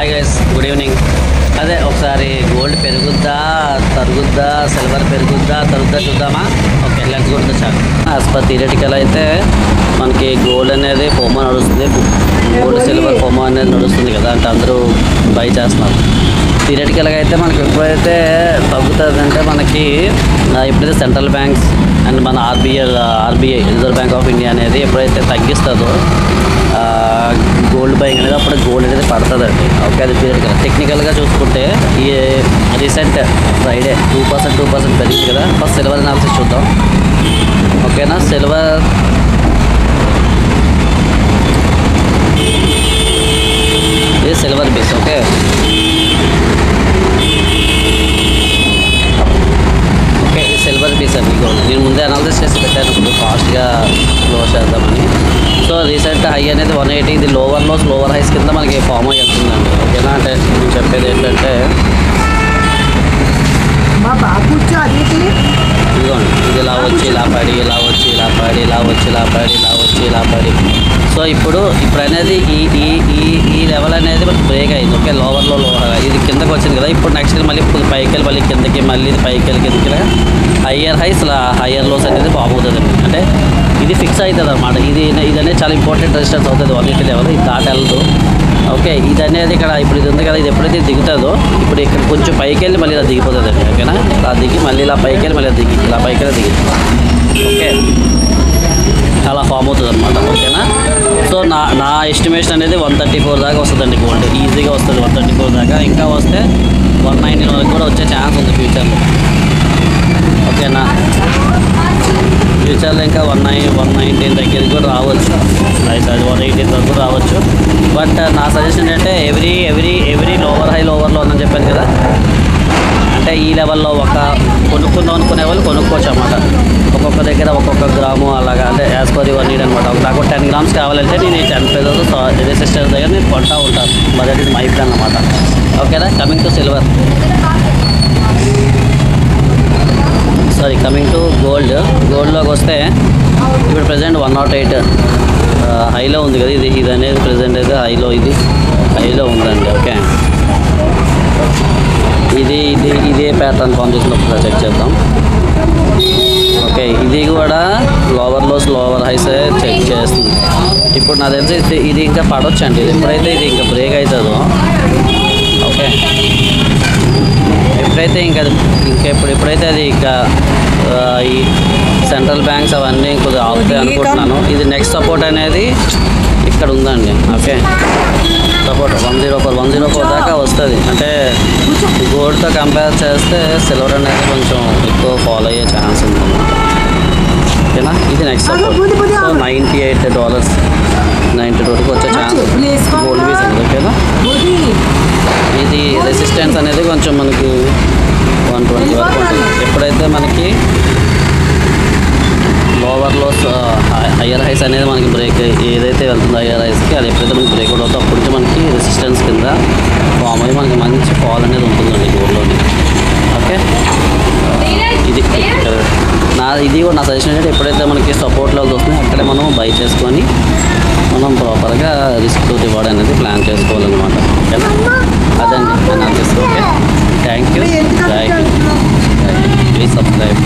Hi guys, good evening. అదే ఒకసారి gold పెరుగుద్దా తరుగుద్దా, silver పెరుగుద్దా తరుగుద్దా చూద్దామా? Okay, let's go to the chart. As per theoretical అయితే మనకి గోల్డ్ అనేది ఫోమో నడుస్తుంది, గోల్డ్ సిల్వర్ ఫోమో అనేది నడుస్తుంది కదా, అంటే అందరూ బై చేస్తున్నారు. థియరిటికల్గా అయితే మనకి ఎప్పుడైతే తగ్గుతుంది అంటే మనకి ఎప్పుడైతే సెంట్రల్ బ్యాంక్స్ అండ్ మన RBI reserve bank of India అనేది ఎప్పుడైతే తగ్గిస్తుందో గోల్డ్ బయింగ్ అనేది అప్పుడు గోల్డ్ అనేది పడుతుందండి. ఓకే, అది థియరిటికల్. టెక్నికల్గా చూసుకుంటే ఈ రీసెంట్ ఫ్రైడే 2% పెరిగింది కదా. ఫస్ట్ సిల్వర్ అనాలిసిస్ చూద్దాం. ఓకేనా, సిల్వర్ ఇది సిల్వర్ బేస్. ఓకే, ఇది సిల్వర్ పీస్ అండి. నేను ముందే అనాలిసిస్ చేసి పెట్టాను, ఇప్పుడు ఫాస్ట్గా క్లోజ్ చేద్దామని. సో రీసెంట్ హై అనేది 180, ఇది లోవర్ హైస్ కింద మనకి ఫామ్ అయ్యి వెళ్తుందండి. ఓకేనా, అంటే నేను చెప్పేది ఏంటంటే ఇదిగోండి, ఇది ఇలా వచ్చి ఇలా పడి, ఇలా వచ్చి ఇలా పడి, ఇలా వచ్చి ఇలా పడి, ఇలా వచ్చి ఇలా పడి. సో ఇప్పుడు అనేది ఈ లెవెల్ అనేది మనకి బ్రేక్ అయింది. ఓకే, లోవర్లో ఇది కిందకి వచ్చింది కదా. ఇప్పుడు నెక్స్ట్ మళ్ళీ పైకి వెళ్ళి మళ్ళీ కిందకి, మళ్ళీ ఇది పైకి వెళ్ళి కిందకి, హయ్యర్ హైస్ హయ్యర్ లోస్ అనేది ఫామ్ అవుతుంది. అంటే ఇది ఫిక్స్ అవుతుంది అనమాట. ఇది అనేది చాలా ఇంపార్టెంట్ రెసిస్టెన్స్ అవుతుంది 180 లెవెల్. ఇది దాటి వెళ్ళదు. ఓకే, ఇది అనేది ఇక్కడ ఇప్పుడు ఇది ఉంది కదా, ఇది ఎప్పుడైతే దిగుతుందో ఇప్పుడు ఇక్కడ కొంచెం పైకి వెళ్ళి మళ్ళీ ఇలా దిగిపోతుంది అండి. ఓకేనా, ఇలా దిగి మళ్ళీ ఇలా పైకి వెళ్ళి మళ్ళీ దిగి ఇలా పైకి వెళ్ళి దిగి. ఓకే, అలా ఫామ్ అవుతుంది అనమాట. ఓకేనా, సో నా ఎస్టిమేషన్ అనేది 134 దాకా వస్తుందండి. గోల్డ్ ఈజీగా వస్తుంది 134 దాకా. ఇంకా వస్తే 119 వరకు కూడా వచ్చే ఛాన్స్ ఉంది ఫ్యూచర్లో. ఓకేనా, ఫ్యూచర్లో ఇంకా 119 దగ్గరికి కూడా రావచ్చు, అయితే అది 118 వరకు రావచ్చు. బట్ నా సజెషన్ ఏంటంటే ఎవ్రీ లోవర్లో ఉందని చెప్పాను కదా. అంటే ఈ లెవెల్లో కొనుక్కుందాం అనుకునే వాళ్ళు కొనుక్కోవచ్చు అన్నమాట. ఒక్కొక్క దగ్గర ఒక్కొక్క గ్రాము అలాగా, అంటే యాజ్ పర్ యువర్ నీడ్ అనమాట. నాకు 10 గ్రామ్స్ కావాలంటే నేను 10 ప్రైజెస్ రెసిస్టెన్స్ దగ్గర నేను కొంటా ఉంటాను. బట్ ఇస్ మై ప్లాన్ అనమాట. ఓకేనా, కమింగ్ టు గోల్డ్లోకి వస్తే ఇప్పుడు ప్రజెంట్ 108 హైలో ఉంది కదా. ఇది అనేది ప్రజెంట్ అయితే హైలో ఉందండి. ఓకే, ఇదే ప్యాటర్న్ ఫామ్ చేసినప్పుడు చెక్ చేద్దాం. ఓకే, ఇది కూడా లోవర్ హైస్ చెక్ చేస్తుంది. ఇప్పుడు నాకు తెలిసి ఇది ఇంకా పడవచ్చండి. ఇది ఎప్పుడైతే ఇది ఇంకా బ్రేక్ అవుతుందో, ఓకే, ఎప్పుడైతే అది ఇంకా ఈ సెంట్రల్ బ్యాంక్స్ అవన్నీ కొద్దిగా ఆపుతాయి అనుకుంటున్నాను. ఇది నెక్స్ట్ సపోర్ట్ అనేది ఇక్కడ ఉందండి. ఓకే, సపోర్ట్ 104 దాకా వస్తుంది. అంటే గోల్డ్తో కంపేర్ చేస్తే సిల్వర్ అనేది కొంచెం ఎక్కువ ఫాలో అయ్యే ఛాన్స్ ఉంది. ఓకేనా, ఇది నెక్స్ట్ సపోర్ట్. సో $98 92 వచ్చే ఛాన్స్ గోల్డ్ బీస్ అనేది. ఓకేనా, ఇది రెసిస్టెన్స్ అనేది కొంచెం మనకి 120 వరకు ఉంటుంది. ఎప్పుడైతే మనకి లోవర్లోస్ హయ్యర్ హైస్ అనేది మనకి బ్రేక్ ఏదైతే వెళ్తుందో హయ్యర్ హైస్కి, అది ఎప్పుడైతే మనకి బ్రేక్ అవుట్ అవుతుందో అప్పటి నుంచి మనకి రెసిస్టెన్స్ కింద ఫామ్ అయ్యి మనకి మంచి ఫాల్ అనేది ఉంటుందండి గోల్డ్లోని. ఓకే, ఇది కూడా నా సజెషన్ ఏంటంటే ఎప్పుడైతే మనకి సపోర్ట్ లెవెల్స్ వస్తున్నాయో అక్కడే మనం బై చేసుకొని మనం ప్రాపర్గా రిస్క్ టు రివార్డ్ అనేది ప్లాన్ చేసుకోవాలన్నమాట. ఓకేనా, అదండి analysis. Okay, thank you, please subscribe.